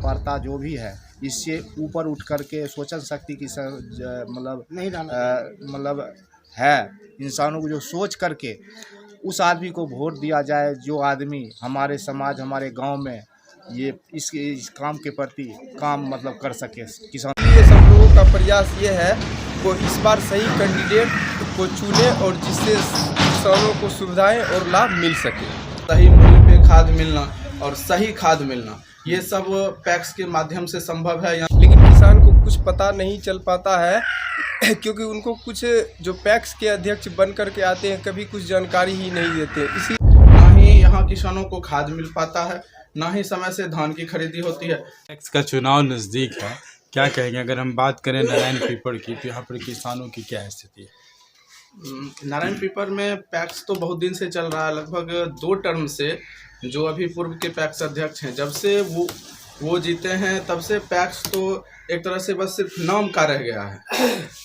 पात्रता जो भी है, इससे ऊपर उठ करके सोचन शक्ति की मतलब नहीं मतलब है इंसानों को जो सोच करके उस आदमी को वोट दिया जाए, जो आदमी हमारे समाज हमारे गांव में ये इस काम के प्रति काम मतलब कर सके। किसान ये सब लोगों का प्रयास ये है वो इस बार सही कैंडिडेट को चुने और जिससे किसानों को सुविधाएं और लाभ मिल सके। सही मूल्य पे खाद मिलना और सही खाद मिलना, ये सब पैक्स के माध्यम से संभव है। लेकिन किसान को कुछ पता नहीं चल पाता है क्योंकि उनको कुछ जो पैक्स के अध्यक्ष बन कर के आते हैं कभी कुछ जानकारी ही नहीं देते। इसी ना ही यहाँ किसानों को खाद मिल पाता है, ना ही समय से धान की खरीदी होती है। पैक्स का चुनाव नज़दीक है, क्या कहेंगे? अगर हम बात करें नारायण पीपल की तो यहाँ पर किसानों की क्या स्थिति है? नारायण पीपल में पैक्स तो बहुत दिन से चल रहा है, लगभग 2 टर्म से। जो अभी पूर्व के पैक्स अध्यक्ष हैं, जब से वो जीते हैं तब से पैक्स तो एक तरह से बस सिर्फ नाम का रह गया है।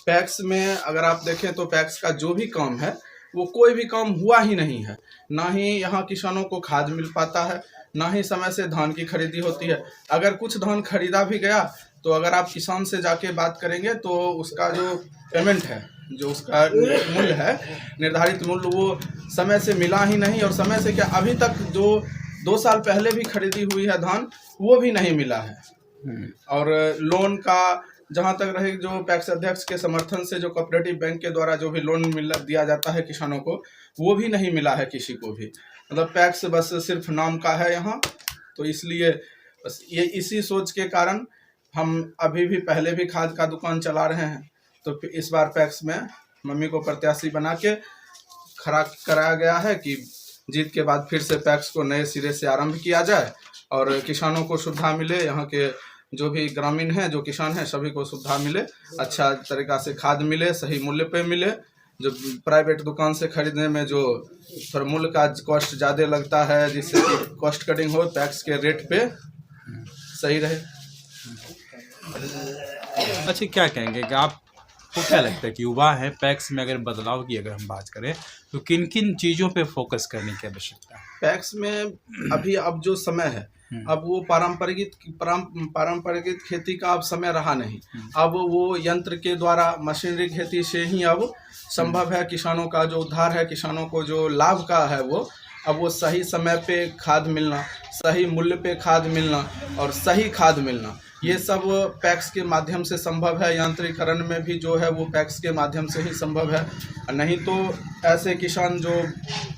पैक्स में अगर आप देखें तो पैक्स का जो भी काम है वो कोई भी काम हुआ ही नहीं है। ना ही यहाँ किसानों को खाद मिल पाता है, ना ही समय से धान की खरीदी होती है। अगर कुछ धान खरीदा भी गया तो अगर आप किसान से जाके बात करेंगे तो उसका जो पेमेंट है, जो उसका मूल्य है, निर्धारित मूल्य, वो समय से मिला ही नहीं। और समय से क्या, अभी तक जो 2 साल पहले भी खरीदी हुई है धान वो भी नहीं मिला है। और लोन का जहाँ तक रहे, जो पैक्स अध्यक्ष के समर्थन से जो कोऑपरेटिव बैंक के द्वारा जो भी लोन दिया जाता है किसानों को, वो भी नहीं मिला है किसी को भी। मतलब पैक्स बस सिर्फ नाम का है यहाँ। तो इसलिए बस ये इसी सोच के कारण हम अभी भी पहले भी खाद का दुकान चला रहे हैं। तो इस बार पैक्स में मम्मी को प्रत्याशी बना के खड़ा कराया गया है कि जीत के बाद फिर से पैक्स को नए सिरे से आरंभ किया जाए और किसानों को सुविधा मिले। यहाँ के जो भी ग्रामीण हैं, जो किसान हैं, सभी को सुविधा मिले, अच्छा तरीका से खाद मिले, सही मूल्य पे मिले। जो प्राइवेट दुकान से खरीदने में जो थोड़ा मूल्य का कॉस्ट ज़्यादा लगता है, जिससे कि कॉस्ट कटिंग हो, पैक्स के रेट पे सही रहे। अच्छा, क्या कहेंगे कि आपको क्या लगता है कि युवा है, पैक्स में अगर बदलाव की अगर हम बात करें तो किन किन चीज़ों पे फोकस करने की आवश्यकता है? पैक्स में अभी अब जो समय है, अब वो पारंपरिक खेती का अब समय रहा नहीं। अब वो यंत्र के द्वारा, मशीनरी खेती से ही अब संभव है। किसानों का जो उद्धार है, किसानों को जो लाभ का है, वो अब वो सही समय पे खाद मिलना, सही मूल्य पे खाद मिलना और सही खाद मिलना, ये सब पैक्स के माध्यम से संभव है। यांत्रिकरण में भी जो है वो पैक्स के माध्यम से ही संभव है। नहीं तो ऐसे किसान जो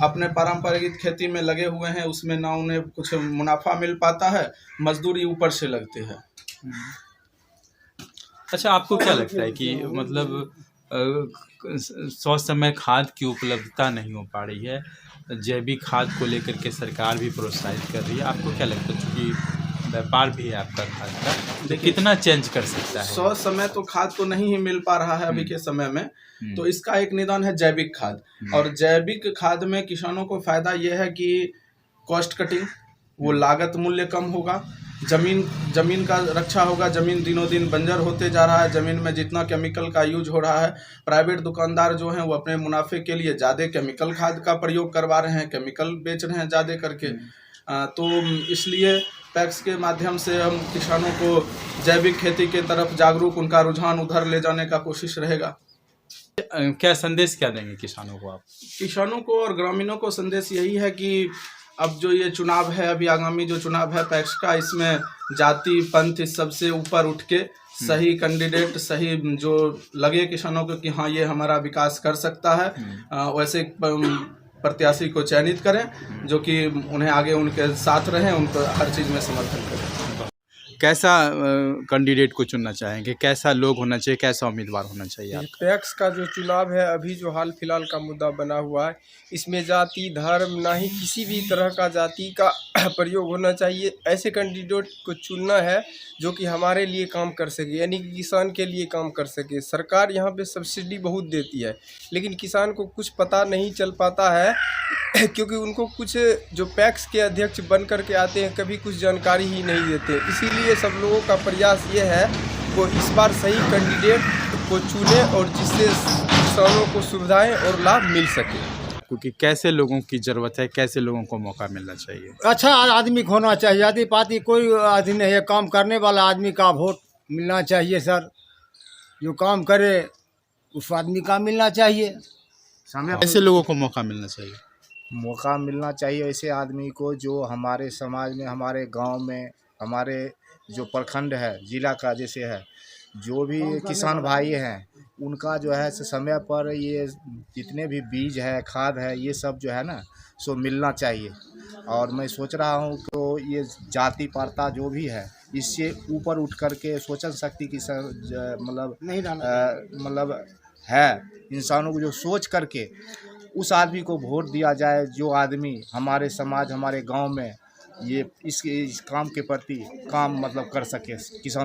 अपने पारंपरिक खेती में लगे हुए हैं, उसमें ना उन्हें कुछ मुनाफा मिल पाता है, मजदूरी ऊपर से लगती है। अच्छा, आपको क्या लगता है कि मतलब समय खाद की उपलब्धता नहीं हो पा रही है, जैविक खाद को लेकर के सरकार भी प्रोत्साहित कर रही है, आपको क्या लगता है? क्योंकि व्यापार भी है आपका खाद का, तो कितना चेंज कर सकता है? समय तो खाद तो नहीं ही मिल पा रहा है अभी के समय में, तो इसका एक निदान है जैविक खाद। और जैविक खाद में किसानों को फायदा ये है कि कॉस्ट कटिंग, वो लागत मूल्य कम होगा, जमीन का रक्षा होगा। जमीन दिनों दिन बंजर होते जा रहा है, जमीन में जितना केमिकल का यूज हो रहा है, प्राइवेट दुकानदार जो हैं वो अपने मुनाफे के लिए ज़्यादा केमिकल खाद का प्रयोग करवा रहे हैं, केमिकल बेच रहे हैं ज़्यादा करके। तो इसलिए पैक्स के माध्यम से हम किसानों को जैविक खेती के तरफ जागरूक, उनका रुझान उधर ले जाने का कोशिश रहेगा। क्या संदेश क्या देंगे किसानों को आप? किसानों को और ग्रामीणों को संदेश यही है कि अब जो ये चुनाव है, अभी आगामी जो चुनाव है पैक्स का, इसमें जाति पंथ इस सबसे ऊपर उठ के सही कैंडिडेट, सही जो लगे किसानों को कि हाँ ये हमारा विकास कर सकता है, वैसे प्रत्याशी को चयनित करें जो कि उन्हें आगे उनके साथ रहें, उनको हर चीज़ में समर्थन करें। कैसा कैंडिडेट को चुनना चाहेंगे? कैसा लोग होना चाहिए, कैसा उम्मीदवार होना चाहिए आपका? पैक्स का जो चुनाव है अभी जो हाल फिलहाल का मुद्दा बना हुआ है, इसमें जाति धर्म ना ही किसी भी तरह का जाति का प्रयोग होना चाहिए। ऐसे कैंडिडेट को चुनना है जो कि हमारे लिए काम कर सके, यानी कि किसान के लिए काम कर सके। सरकार यहाँ पे सब्सिडी बहुत देती है, लेकिन किसान को कुछ पता नहीं चल पाता है क्योंकि उनको कुछ जो पैक्स के अध्यक्ष बन कर के आते हैं कभी कुछ जानकारी ही नहीं देते। इसीलिए सब लोगों का प्रयास ये है वो इस बार सही कैंडिडेट को चुने और जिससे किसानों को सुविधाएं और लाभ मिल सके। आपको कि कैसे लोगों की ज़रूरत है, कैसे लोगों को मौका मिलना चाहिए? अच्छा आदमी को होना चाहिए, जाति पाति कोई आदमी नहीं है, काम करने वाला आदमी का वोट मिलना चाहिए सर। जो काम करे उस आदमी का मिलना चाहिए। समय ऐसे लोगों को मौका मिलना चाहिए। मौका मिलना चाहिए ऐसे आदमी को जो हमारे समाज में, हमारे गांव में, हमारे जो प्रखंड है, जिला का जैसे है, जो भी किसान भाई हैं, उनका जो है समय पर ये जितने भी बीज है, खाद है, ये सब जो है ना सो मिलना चाहिए। और मैं सोच रहा हूँ कि ये जाति पारता जो भी है, इससे ऊपर उठ करके सोचन शक्ति की मतलब है इंसानों को जो सोच करके उस आदमी को वोट दिया जाए, जो आदमी हमारे समाज, हमारे गांव में ये इस काम के प्रति काम मतलब कर सके किसान।